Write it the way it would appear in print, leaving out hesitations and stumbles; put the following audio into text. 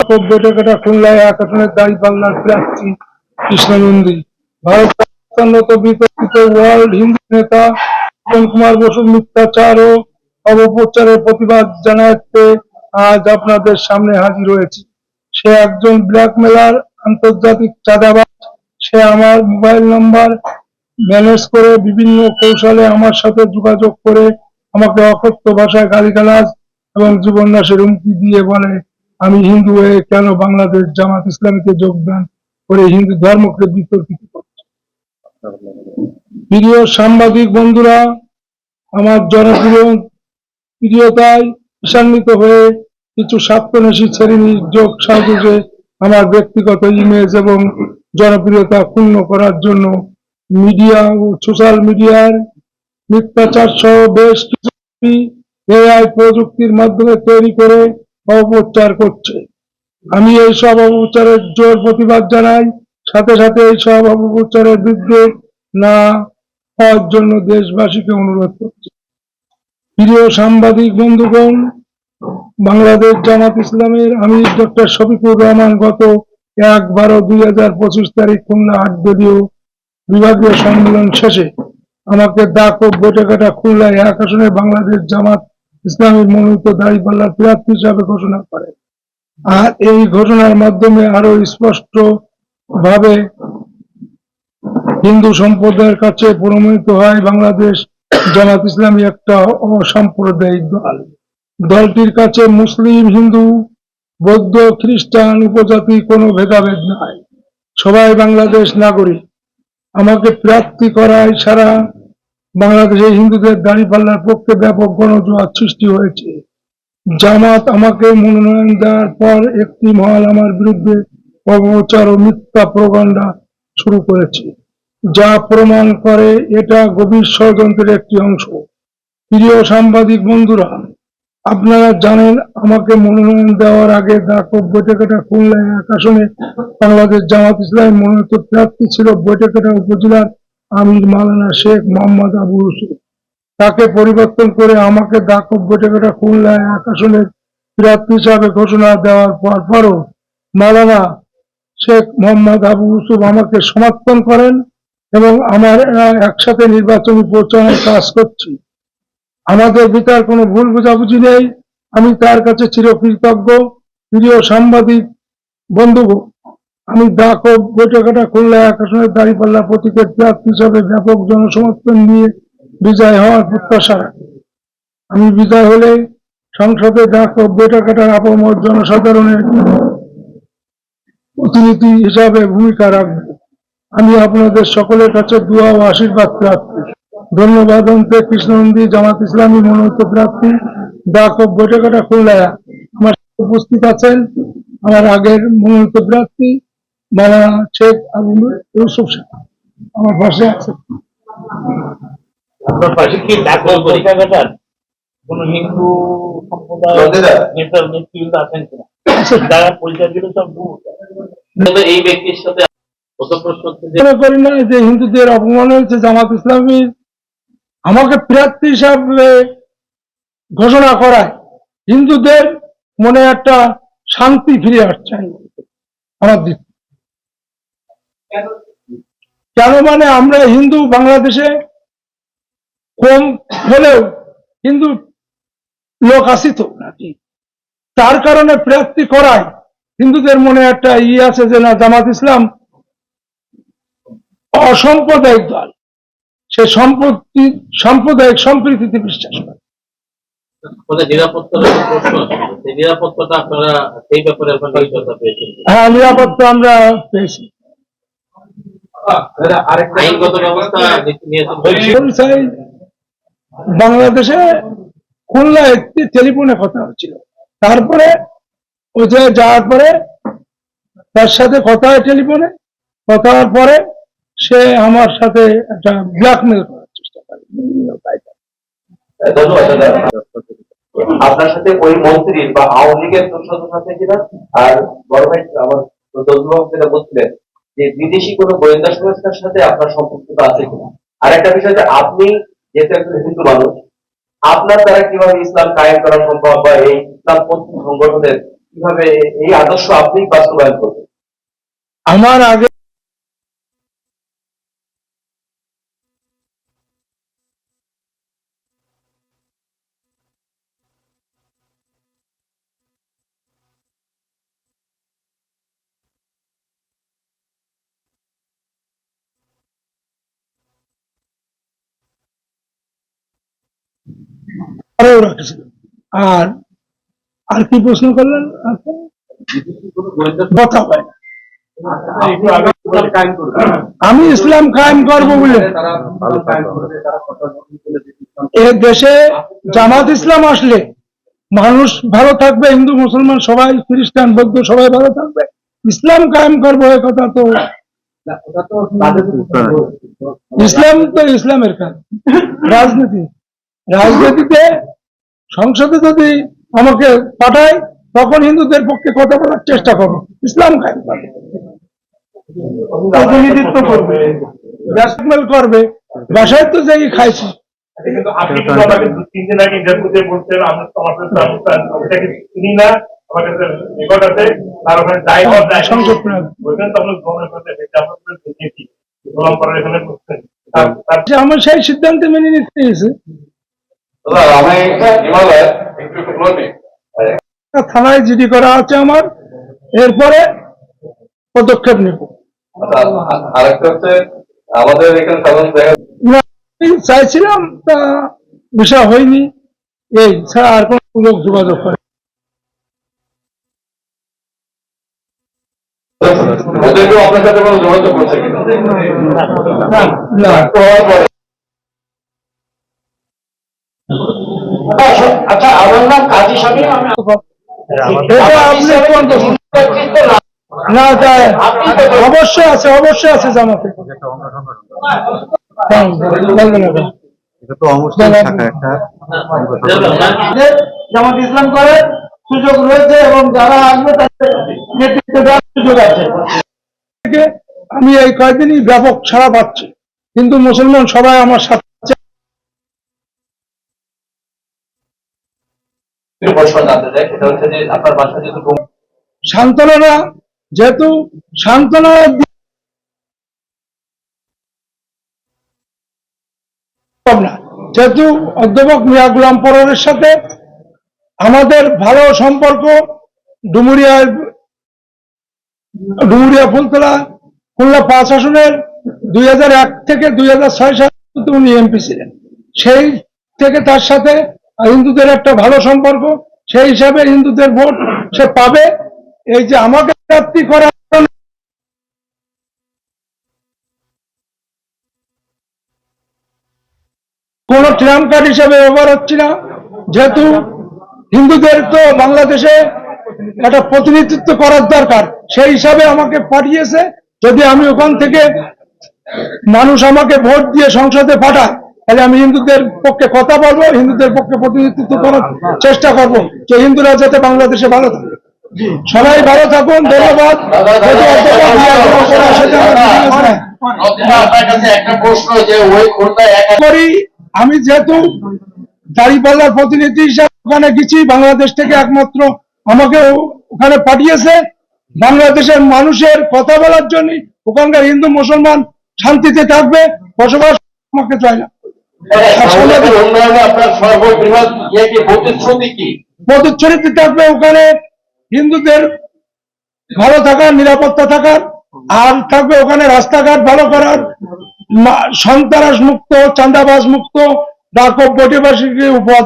দাকব বেটেকাটা খুলনায় এক আসনের দাঁড়িপাল্লার প্রার্থী কৃষ্ণনন্দী। ভারত বিতর্কিত ওয়ার্ল্ড হিন্দু নেতা উত্তম কুমার বসুর মিথ্যাচার ও অপপ্রচারের প্রতিবাদ জানাতে আজ আপনাদের সামনে হাজির হয়েছি। সে একজন ব্ল্যাকমেলার, আন্তর্জাতিক চাঁদাবাজ। সে আমার মোবাইল নাম্বার ম্যানেজ করে বিভিন্ন কৌশলে আমার সাথে যোগাযোগ করে আমাকে অকথ্য ভাষায় গালিগালাজ এবং জীবননাশের হুমকি দিয়ে বলে আমি হিন্দু হয়ে কেন বাংলাদেশ জামাত ইসলামীতে যোগদান করে হিন্দু ধর্মকে বিতর্কিত করছে। প্রিয় সাংবাদিক বন্ধুরা, আমার জনপ্রিয়তায় ঈর্ষান্বিত হয়ে কিছু স্বার্থন্বেষী শ্রেণীর যোগ সাজসে আমার ব্যক্তিগত ইমেজ এবং জনপ্রিয়তা ক্ষুণ্ণ করার জন্য মিডিয়া ও সোশ্যাল মিডিয়ার মিথ্যাচার সহ বেশ কিছু এআই প্রযুক্তির মাধ্যমে তৈরি করে অপপ্রচার করছে। আমি এই সব অপপ্রচারের জোর প্রতিবাদ জানাই। সাথে সাথে এই সব অপপ্রচারের বিরুদ্ধে না হওয়ার জন্য দেশবাসীকে অনুরোধ করছি। প্রিয় সাংবাদিক বন্ধুগণ, বাংলাদেশ জামাত ইসলামের আমির ডক্টর শফিকুর রহমান গত ১/১২/২০২৫ তারিখ খুলনা ৮ দলীয় বিভাগীয় সম্মেলন শেষে আমাকে দাকব বেটেকাটা খুলনায় এক আসনে বাংলাদেশ জামাত ইসলামের মনোনীত দাঁড়িপাল্লার প্রার্থী হিসাবে ঘোষণা করেন। আর এই ঘোষণার মাধ্যমে আরো স্পষ্ট ভাবে হিন্দু সম্প্রদায়ের কাছে প্রমাণিত হয় বাংলাদেশ জামাত ইসলামী একটা অসাম্প্রদায়িক দল। দলটির কাছে মুসলিম, হিন্দু, বৌদ্ধ, খ্রিস্টান, উপজাতি কোনো ভেদাভেদ নাই, সবাই বাংলাদেশ নাগরিক। আমাকে প্রার্থী করায় সারা বাংলাদেশে হিন্দুদের দাঁড়িপাল্লার পক্ষে ব্যাপক গণজোয়ার সৃষ্টি হয়েছে। জামাত আমাকে মনোনয়ন দেওয়ার পর একটি মহল আমার বিরুদ্ধে অপপ্রচার ও মিথ্যা প্রোপাগান্ডা শুরু করেছে, যা প্রমাণ করে এটা গভীর ষড়যন্ত্রের একটি অংশ। প্রিয় সাংবাদিক বন্ধুরা, আপনারা জানেন আমাকে মনোনয়ন দেওয়ার আগে দাকব বেটেকাটা খুলনায় এক আসনে বাংলাদেশ জামাত ইসলামের মনোনীত প্রার্থী ছিল বেটেকাটা উপজেলার আমির মাওলানা শেখ মোহাম্মদ আবু ইউসুফ। তাকে পরিবর্তন করে আমাকে দাকব বেটেকাটা খুলনায় এক আসনের প্রার্থী হিসাবে ঘোষণা দেওয়ার পরও মাওলানা শেখ মোহাম্মদ আবু ইউসুফ আমাকে সমর্থন করেন এবং আমরা একসাথে নির্বাচনী প্রচারণার কাজ করছি। আমাদের ভিতর কোনো ভুল বোঝাবুঝি নেই, আমি তার কাছে চিরকৃতজ্ঞ। প্রিয় সাংবাদিক বন্ধুগণ, আমি দাকব বেটেকাটা খুলনায় এক আসনের দাঁড়িপাল্লা প্রতীকের প্রার্থী হিসাবে ব্যাপক জনসমর্থন নিয়ে বিজয় হওয়ার প্রত্যাশা রাখি। আমি বিজয় হলে সংসদে দাকব বেটেকাটার আপামর জনসাধারণের প্রতিনিধি হিসাবে ভূমিকা রাখব। আমি আপনাদের সকলের কাছে দোয়া ও আশীর্বাদ প্রার্থী। ধন্যবাদ। অন্তে কৃষ্ণনন্দী, জামাত ইসলামী মনোনীত প্রার্থী দাকব বেটেকাটা খুলনায় আমার উপস্থিত আছেন আমার আগের মনোনীত প্রার্থী মাওলানা শেখ আবু ইউসুফ সাহেব আমার পাশে আছে। আপনার পাশে কি দাকব বেটেকাটার কোন হিন্দু সম্প্রদায় নেতার নেতৃত্ব আছেন কিনা? যারা পরিচয় দিল সব এই ব্যক্তির সাথে মনে করি না যে হিন্দুদের অপমান হয়েছে। জামাত ইসলামী আমাকে প্রার্থী হিসাবে ঘোষণা করায় হিন্দুদের মনে একটা শান্তি ফিরে আসছে আমার দিক। কেন মানে আমরা হিন্দু বাংলাদেশে কম হলেও হিন্দু লোক আসি তো নাকি, তার কারণে প্রার্থী করায় হিন্দুদের মনে একটা আছে যে না, জামাত ইসলাম অসাম্প্রদায়িক দল, সে সাম্প্রদায়িক সম্প্রীতিতে বিশ্বাস করে। হ্যাঁ, নিরাপত্তা আমরা পেয়েছি। বাংলাদেশে খুলনা একটি টেলিফোনে কথা হচ্ছিল, তারপরে ওই জায়গায় যাওয়ার পরে তার সাথে কথা হয় টেলিফোনে, কথা হওয়ার পরে সে আমার সাথে একটা ব্ল্যাকমেল করার চেষ্টা করে। আপনার সাথে ওই মন্ত্রীর বা আওয়ামী লীগের সদস্য আছে কিনা? আর বড় ভাই আমার যেটা বলছিলেন যে বিদেশি কোনো গোয়েন্দা সংস্থার সাথে আপনার সম্পর্কটা আছে কিনা? আর একটা বিষয় যে আপনি যেহেতু একজন হিন্দু মানুষ, আপনার দ্বারা কিভাবে ইসলাম কায়েম করা সম্ভব বা এই ইসলামপন্থী সংগঠনের কিভাবে এই আদর্শ আপনি বাস্তবায়ন করবেন? আমার আগে আরও রাখছিল। আর আর কি প্রশ্ন করলেন? আচ্ছা, কথা হয় না। আমি ইসলাম কায়েম করবো বলে এ দেশে জামাত ইসলাম আসলে মানুষ ভালো থাকবে, হিন্দু মুসলমান সবাই, খ্রিস্টান বৌদ্ধ সবাই ভালো থাকবে। ইসলাম কায়েম করবো এ কথা তো, ইসলাম তো ইসলামের কাজ। রাজনীতি, রাজনীতিতে সংসদে যদি আমাকে পাঠায় তখন হিন্দুদের পক্ষে কথা বলার চেষ্টা করবো, ইসলাম কায়েম করবো, প্রতিনিধিত্ব করবে, ব্যাকমেল করবে। বাসায় তো যাই খাইছি। কিন্তু আপনি কিন্তু আমাকে 2-3 দিন আগে ইন্টারভিউতে বলছেন আমরা তোমার ওটাকে চিনি না, আমার কাছে রেকর্ড আছে, তার ওখানে দায়ভার নাই সংসদ প্রয়োগ। ওইখানে তো আপনার গভর্নমেন্ট করতে আমরা দেখেছি গোলাম করার এখানে করছেন। যে আমার সেই সিদ্ধান্ত মেনে নিতে হয়েছে। আমি হিমালয় একটু বলবে থানায় জিডি করা আছে আমার, এরপরে পদক্ষেপ নেব। আরেকটা হচ্ছে আমাদের এখানে সাধারণত না, আমি চাইছিলাম তা বিষয় হয়নি, এই ছাড়া আর কোন লোক যোগাযোগ করে ওদেরকেও আপনার সাথে কোনো যোগাযোগ করছে কিনা? না। আচ্ছা, আমার নাম কাজী শামীম। এটা আপনি কোন প্রশ্ন? না, তাই অবশ্যই আছে, অবশ্যই আছে জামাতে। হ্যাঁ, বলবেন না। এটা তো অনুষ্ঠান শাখা একটা জামাত ইসলাম করে সুযোগ রয়েছে এবং যারা আসবে তাদের নেতৃত্ব দেওয়ার সুযোগ আছে। আমি এই কয়েকদিনই ব্যাপক ছাড়া পাচ্ছি, কিন্তু মুসলমান সবাই আমার সাথে আছে। একটু প্রশ্ন জানতে চাই, সেটা হচ্ছে যে আপনার বাসা যেহেতু সান্ত্বনা, যেহেতু সান্ত্বনা না, যেহেতু অধ্যাপক মিয়া গোলাম পরোয়ারের সাথে আমাদের ভালো সম্পর্ক, ডুমুরিয়া ফুলতলা খুলনা 5 আসনের 2001 থেকে 2006 সাল পর্যন্ত উনি এমপি ছিলেন। সেই থেকে তার সাথে হিন্দুদের একটা ভালো সম্পর্ক, সেই হিসাবে হিন্দুদের ভোট সে পাবে। এই যে আমাকে প্রার্থী করার কোন ট্রাম্প কার্ড হিসাবে ব্যবহার হচ্ছে না, যেহেতু হিন্দুদের তো বাংলাদেশে একটা প্রতিনিধিত্ব করার দরকার, সেই হিসাবে আমাকে পাঠিয়েছে। যদি আমি ওখান থেকে মানুষ আমাকে ভোট দিয়ে সংসদে পাঠায়, তাহলে আমি হিন্দুদের পক্ষে কথা বলবো, হিন্দুদের পক্ষে প্রতিনিধিত্ব করার চেষ্টা করব, যে হিন্দুরা যাতে বাংলাদেশে ভালো থাকে। সবাই ভালো থাকুন, ধন্যবাদ। একটা প্রশ্ন যে ওই করি আমি, যেহেতু দাঁড়িপাল্লার প্রতিনিধি হিসাবে ওখানে গেছি, বাংলাদেশ থেকে একমাত্র আমাকে ওখানে পাঠিয়েছে বাংলাদেশের মানুষের কথা বলার জন্য। ওখানকার হিন্দু মুসলমান শান্তিতে থাকবে, বসবাস আমাকে চাই না। উন্নয়নে আপনার সর্ববৃহৎ প্রতিশ্রুতি কি? প্রতিশ্রুতি থাকবে ওখানে হিন্দুদের ভালো থাকার, নিরাপত্তা থাকার, আর থাকবে ওখানে রাস্তাঘাট ভালো করার, সন্ত্রাস মুক্ত, চাঁদাবাজ মুক্ত, ডাকব বটিবাসীকে উপহার